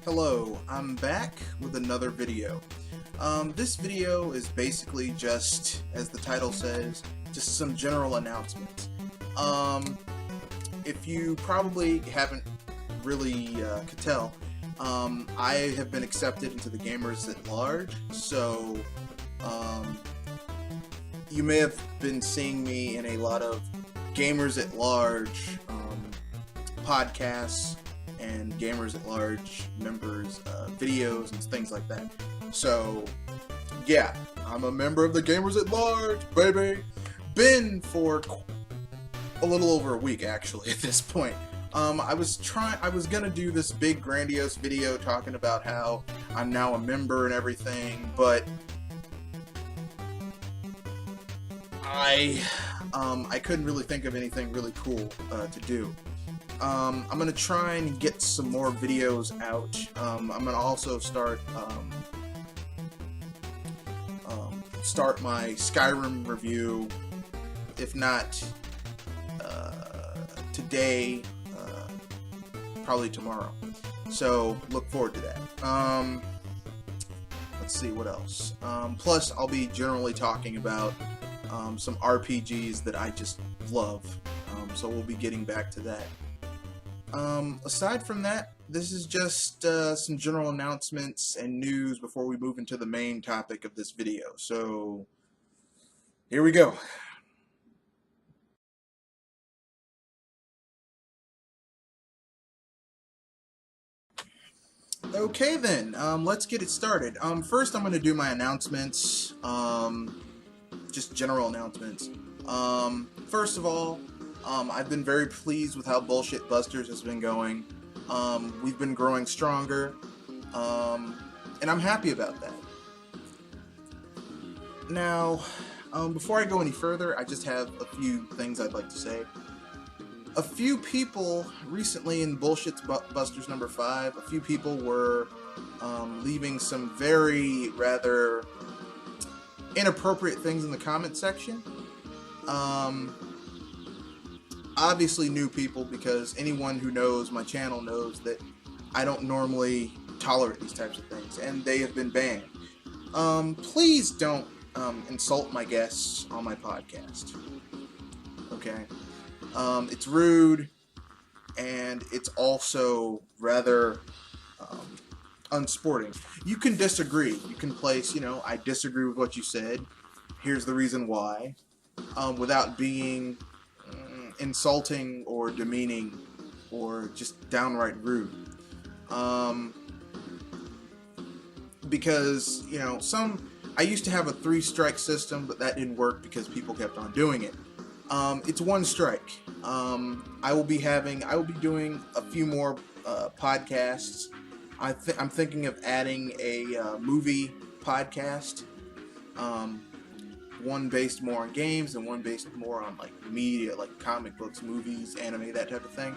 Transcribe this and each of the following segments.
Hello, I'm back with another video. This video is basically just, as the title says, just some general announcements. If you probably haven't really could tell, I have been accepted into the Gamers at Large, so you may have been seeing me in a lot of Gamers at Large podcasts and Gamers at Large members videos and things like that. So yeah, I'm a member of the Gamers at Large, baby. Been for a little over a week actually at this point. I was gonna do this big grandiose video talking about how I'm now a member and everything, but I couldn't really think of anything really cool to do. I'm gonna try and get some more videos out. I'm gonna also start my Skyrim review, if not today, probably tomorrow. So look forward to that. Let's see what else. Plus, I'll be generally talking about some RPGs that I just love. So we'll be getting back to that. Aside from that, this is just some general announcements and news before we move into the main topic of this video. So here we go. Okay then, let's get it started. First I'm going to do my announcements, just general announcements. First of all, I've been very pleased with how Bullshit Busters has been going. We've been growing stronger, and I'm happy about that. Now, before I go any further, I just have a few things I'd like to say. A few people recently in Bullshit Busters number 5, a few people were leaving some very rather inappropriate things in the comment section. Obviously new people, because anyone who knows my channel knows that I don't normally tolerate these types of things, and they have been banned. Please don't insult my guests on my podcast. Okay? It's rude, and it's also rather unsporting. You can disagree. You can place, I disagree with what you said. Here's the reason why. Without being insulting or demeaning or just downright rude. Because, I used to have a 3-strike system, but that didn't work because people kept on doing it. It's 1 strike. I will be doing a few more podcasts. I'm thinking of adding a movie podcast. One based more on games and one based more on like media, like comic books, movies, anime, that type of thing.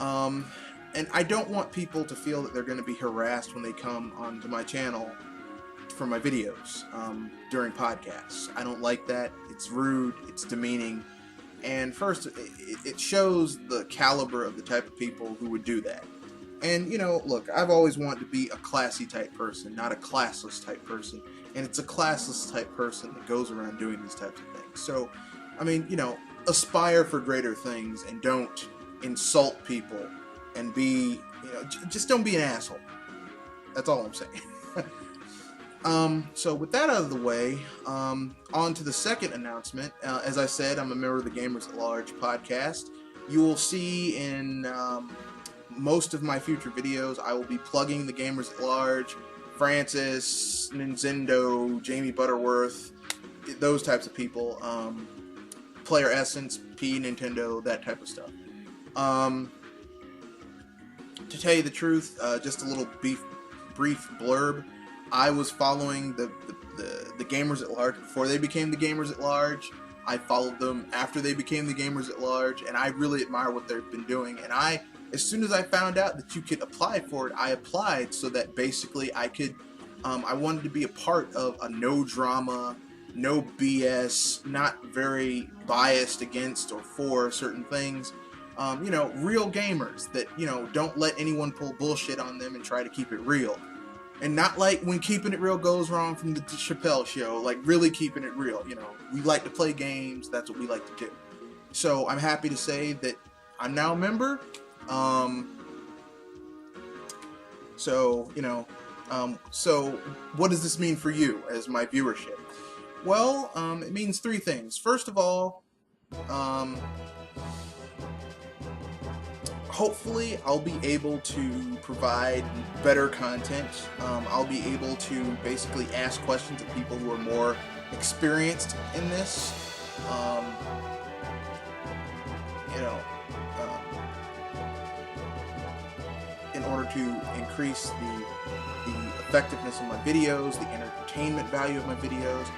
And I don't want people to feel that they're going to be harassed when they come onto my channel for my videos during podcasts. I don't like that. It's rude, it's demeaning, and first, it shows the caliber of the type of people who would do that. And, look, I've always wanted to be a classy type person, not a classless type person. And it's a classless type person that goes around doing these types of things. So, I mean, aspire for greater things and don't insult people and be, just don't be an asshole. That's all I'm saying. So with that out of the way, on to the second announcement. As I said, I'm a member of the Gamers at Large podcast. You will see in most of my future videos, I will be plugging the Gamers at Large, Francis, Nintendo, Jamie Butterworth, those types of people, Player Essence, P Nintendo, that type of stuff. To tell you the truth, just a little brief blurb. I was following the Gamers at Large before they became the Gamers at Large. I followed them after they became the Gamers at Large, and I really admire what they've been doing. And as soon as I found out that you could apply for it, I applied so that basically I could, I wanted to be a part of a no drama, no BS, not very biased against or for certain things, You know, real gamers that, you know, don't let anyone pull bullshit on them and try to keep it real. And not like when keeping it real goes wrong from the Chappelle show, like really keeping it real. You know, we like to play games, that's what we like to do. So I'm happy to say that I'm now a member. So, you know, so what does this mean for you as my viewership? Well, it means three things. First of all, hopefully I'll be able to provide better content. I'll be able to basically ask questions of people who are more experienced in this. You know, in order to increase the effectiveness of my videos, the entertainment value of my videos,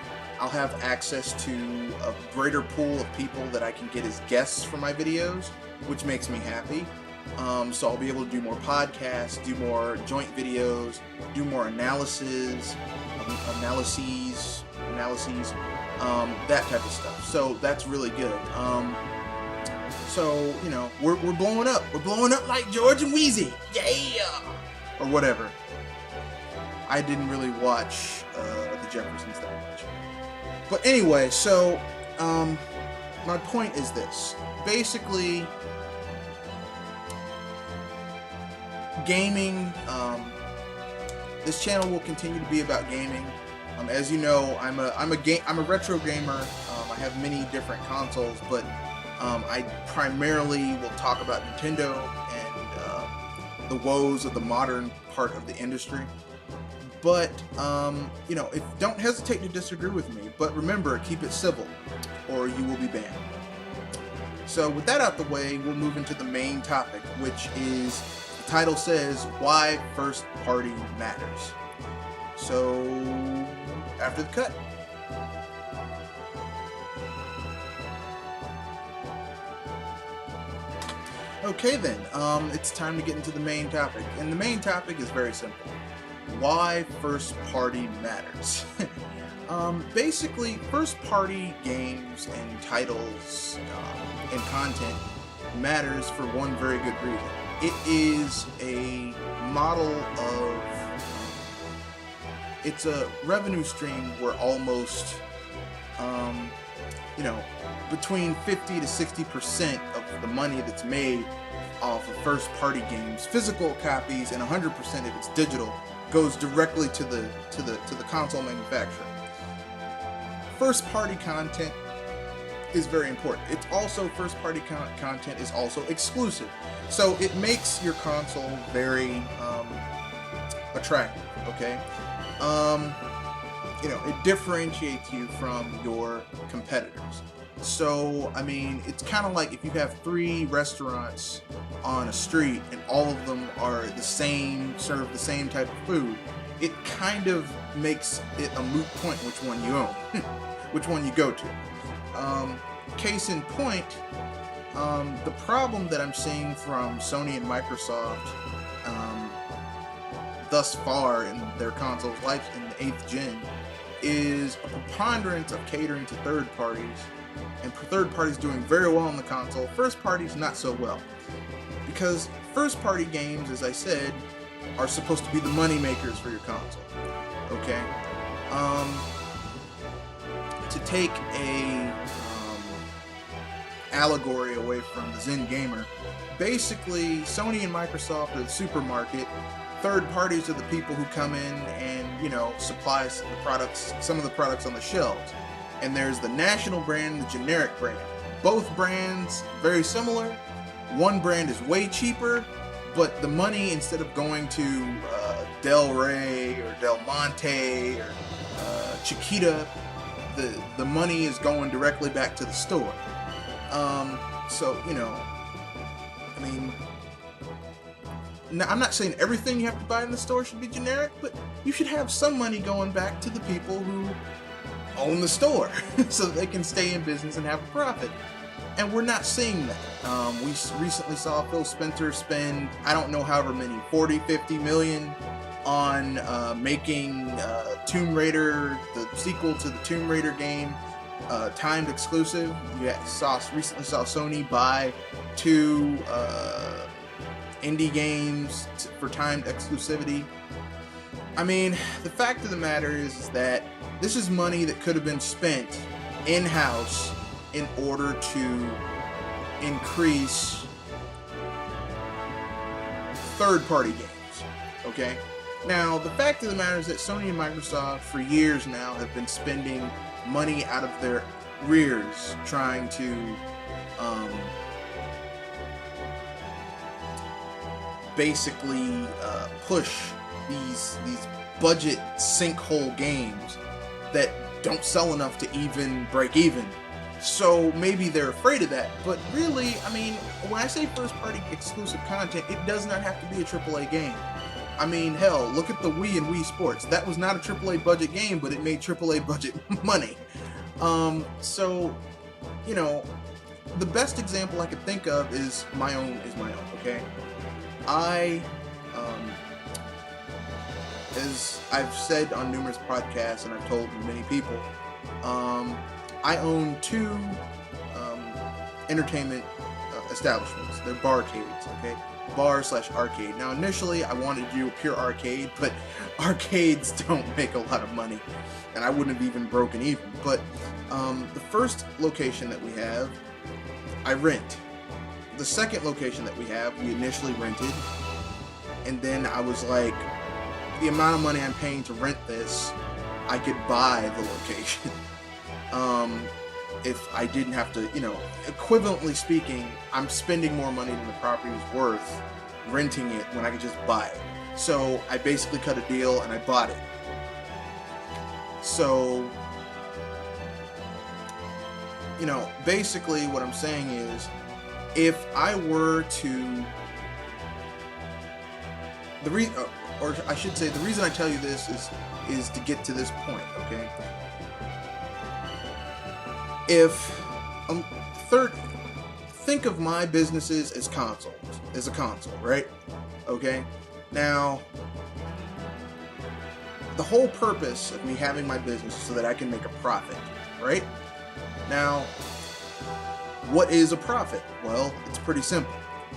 I'll have access to a greater pool of people that I can get as guests for my videos, which makes me happy. So I'll be able to do more podcasts, do more joint videos, do more analyses, that type of stuff. So that's really good. So, you know, we're blowing up. We're blowing up like George and Wheezy. Yeah! Or whatever. I didn't really watch the Jeffersons that much. But anyway, so my point is this. Basically, gaming, this channel will continue to be about gaming. As you know, I'm a retro gamer. I have many different consoles, but I primarily will talk about Nintendo and the woes of the modern part of the industry. But you know, don't hesitate to disagree with me. But remember, keep it civil, or you will be banned. So with that out the way, we'll move into the main topic, which is, the title says, why first party matters. So after the cut. Okay then, it's time to get into the main topic. And the main topic is very simple. Why first party matters. Basically, first party games and titles and content matters for one very good reason. It is a model of, it's a revenue stream where almost, you know, between 50 to 60% of the money that's made off of first party games, physical copies, and 100% if it's digital, goes directly to the console manufacturer. First party content is very important. It's also, first party content is also exclusive, so it makes your console very attractive. Okay, you know, it differentiates you from your competitors. So I mean, it's kind of like if you have 3 restaurants on a street and all of them are the same, serve the same type of food, it kind of makes it a moot point which one you own, which one you go to. Case in point, the problem that I'm seeing from Sony and Microsoft thus far in their console's life in the 8th gen is a preponderance of catering to third parties, and third parties doing very well on the console, first parties not so well. Because first party games, as I said, are supposed to be the money makers for your console. Okay? To take a allegory away from the Zen Gamer, basically Sony and Microsoft are the supermarket. Third parties are the people who come in and, you know, supply the products, some of the products on the shelves. And there's the national brand and the generic brand. Both brands very similar. One brand is way cheaper, but the money, instead of going to Del Rey or Del Monte or Chiquita, the money is going directly back to the store. So, you know, I mean, now, I'm not saying everything you have to buy in the store should be generic, but you should have some money going back to the people who own the store so that they can stay in business and have a profit. And we're not seeing that. We recently saw Phil Spencer spend, I don't know, however many, 40, 50 million on making Tomb Raider, the sequel to the Tomb Raider game. timed exclusive. Recently saw Sony buy 2 indie games for timed exclusivity. I mean, the fact of the matter is that this is money that could have been spent in-house in order to increase third-party games, okay? Now, the fact of the matter is that Sony and Microsoft for years now have been spending money out of their rears trying to basically push these budget sinkhole games that don't sell enough to even break even. So maybe they're afraid of that, but really, I mean, when I say first-party exclusive content, it does not have to be a AAA game. I mean, hell, look at the Wii and Wii Sports. That was not a AAA budget game, but it made AAA budget money. So, you know, the best example I could think of is my own, okay? As I've said on numerous podcasts and I've told many people, I own 2 entertainment establishments. They're barcades, okay? Bar/arcade. Now, initially, I wanted to do a pure arcade, but arcades don't make a lot of money, and I wouldn't have even broken even. But the first location that we have, I rent. The second location that we have, we initially rented, and then I was like, the amount of money I'm paying to rent this, I could buy the location. If I didn't have to, you know, equivalently speaking, I'm spending more money than the property was worth renting it when I could just buy it. So I basically cut a deal and I bought it. So, you know, basically what I'm saying is, if I were to, or I should say, the reason I tell you this is to get to this point, okay? Think of my businesses as a console, right? Okay? Now, the whole purpose of me having my business is so that I can make a profit, right? Now, what is a profit? Well, it's pretty simple.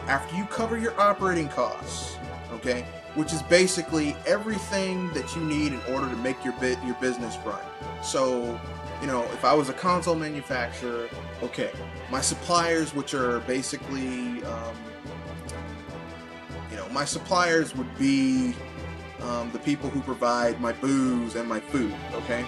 After you cover your operating costs, okay, which is basically everything that you need in order to make your business run. So, you know, if I was a console manufacturer, okay, my suppliers, which are basically, you know, my suppliers would be the people who provide my booze and my food, okay?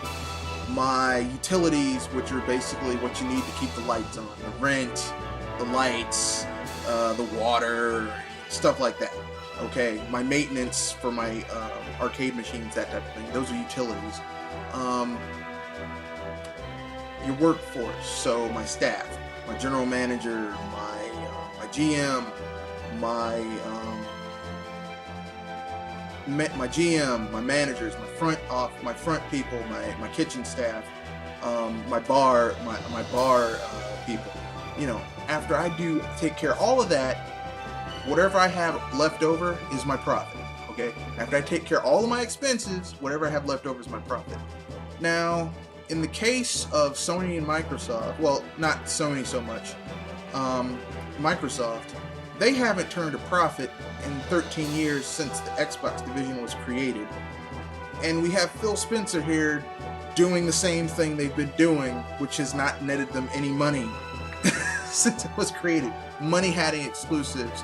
My utilities, which are basically what you need to keep the lights on, the rent, the lights, the water, stuff like that, okay? My maintenance for my arcade machines, that type of thing, those are utilities. Your workforce, so my staff, my general manager, my GM, my GM, my managers, my front people, my kitchen staff, my bar people. You know, after I do take care of all of that, whatever I have left over is my profit. Okay, after I take care of all of my expenses, whatever I have left over is my profit. Now, in the case of Sony and Microsoft, well, not Sony so much, Microsoft, they haven't turned a profit in 13 years since the Xbox division was created. And we have Phil Spencer here doing the same thing they've been doing, which has not netted them any money since it was created. Money-hatting exclusives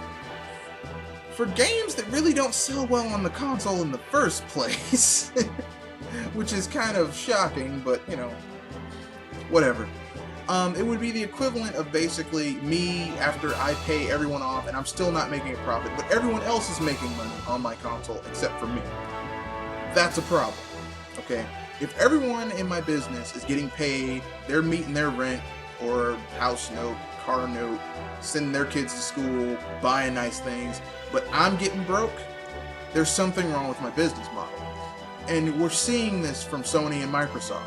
for games that really don't sell well on the console in the first place. Which is kind of shocking, but, you know, whatever. It would be the equivalent of basically me after I pay everyone off and I'm still not making a profit, but everyone else is making money on my console except for me. That's a problem, okay? If everyone in my business is getting paid, they're meeting their rent or house note, car note, sending their kids to school, buying nice things, but I'm getting broke, there's something wrong with my business model. And we're seeing this from Sony and Microsoft.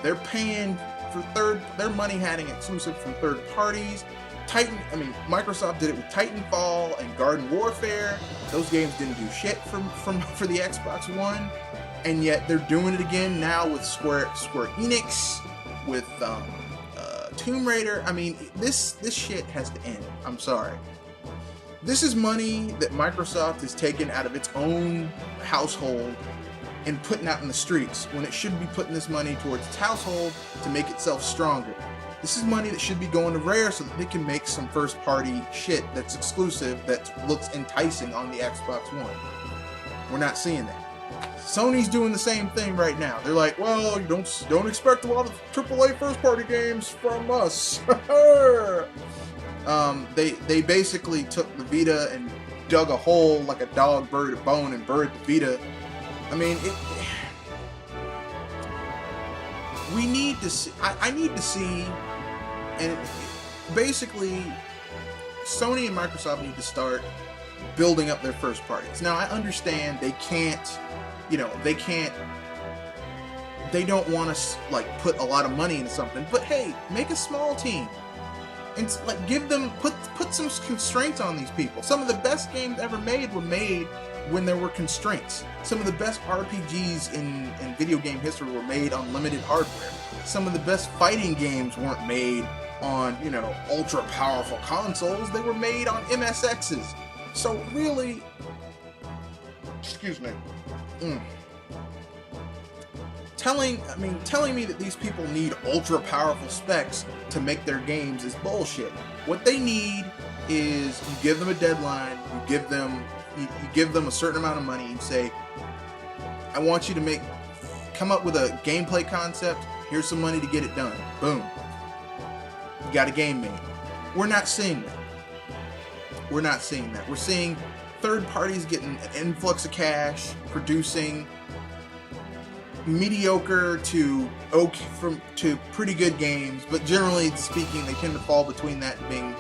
They're paying for they're money-hatting exclusive from third parties. Microsoft did it with Titanfall and Garden Warfare. Those games didn't do shit for the Xbox One, and yet they're doing it again now with Square Enix, with Tomb Raider, I mean, this shit has to end. I'm sorry. This is money that Microsoft has taken out of its own household and putting out in the streets, when it should be putting this money towards its household to make itself stronger. This is money that should be going to Rare so that they can make some first-party shit that's exclusive, that looks enticing on the Xbox One. We're not seeing that. Sony's doing the same thing right now. They're like, well, you don't expect a lot of AAA first-party games from us. They basically took the Vita and dug a hole like a dog buried a bone and buried the Vita. I mean, we need to see. I need to see, and basically, Sony and Microsoft need to start building up their first parties. Now, I understand they can't. They don't want to like put a lot of money into something, but hey, make a small team and like give them put some constraints on these people. Some of the best games ever made were made when there were constraints. Some of the best RPGs in video game history were made on limited hardware. Some of the best fighting games weren't made on, ultra powerful consoles. They were made on MSXs. So really, excuse me. Telling me that these people need ultra powerful specs to make their games is bullshit. What they need is you give them a deadline, you give them a certain amount of money and say, I want you to come up with a gameplay concept, here's some money to get it done. Boom. You got a game made. We're not seeing that. We're seeing third parties getting an influx of cash, producing mediocre to pretty good games, but generally speaking, they tend to fall between that and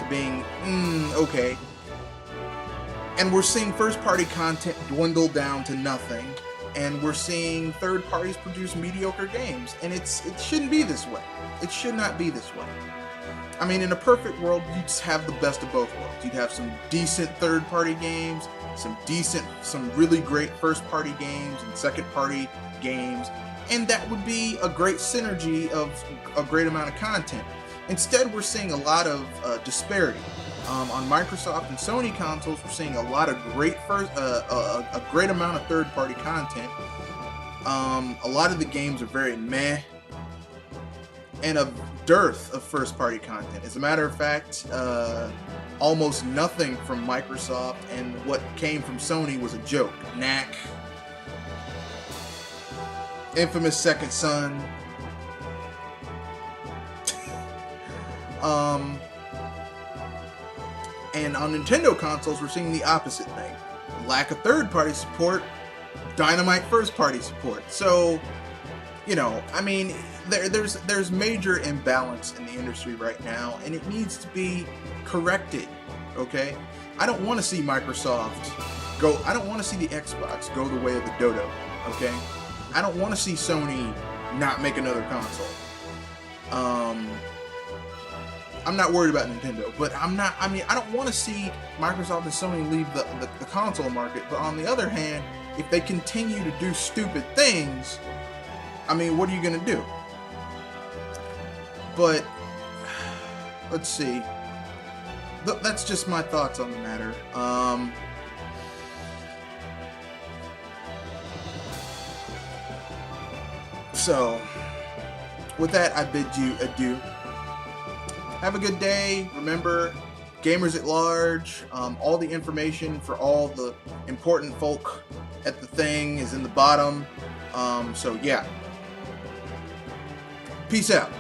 being okay. And we're seeing first-party content dwindle down to nothing, and we're seeing third parties produce mediocre games, and it shouldn't be this way. It should not be this way. I mean, in a perfect world, you'd just have the best of both worlds. You'd have some decent third-party games, some really great first-party games and second-party games, and that would be a great synergy of a great amount of content. Instead, we're seeing a lot of disparity. On Microsoft and Sony consoles, we're seeing a lot of a great amount of third-party content. A lot of the games are very meh, and a dearth of first-party content. As a matter of fact, almost nothing from Microsoft, and what came from Sony was a joke. Knack, infamous Second Son. And on Nintendo consoles, we're seeing the opposite thing. Lack of third-party support, dynamite first-party support. So, I mean, there's major imbalance in the industry right now, and it needs to be corrected, okay? I don't want to see Microsoft I don't want to see the Xbox go the way of the dodo, okay? I don't want to see Sony not make another console. I'm not worried about Nintendo, but I don't want to see Microsoft and Sony leave the console market, but on the other hand, if they continue to do stupid things, I mean, what are you going to do? But, let's see. That's just my thoughts on the matter. So, with that, I bid you adieu. Have a good day. Remember, gamers at large, all the information for all the important folk at the thing is in the bottom. So, yeah. Peace out.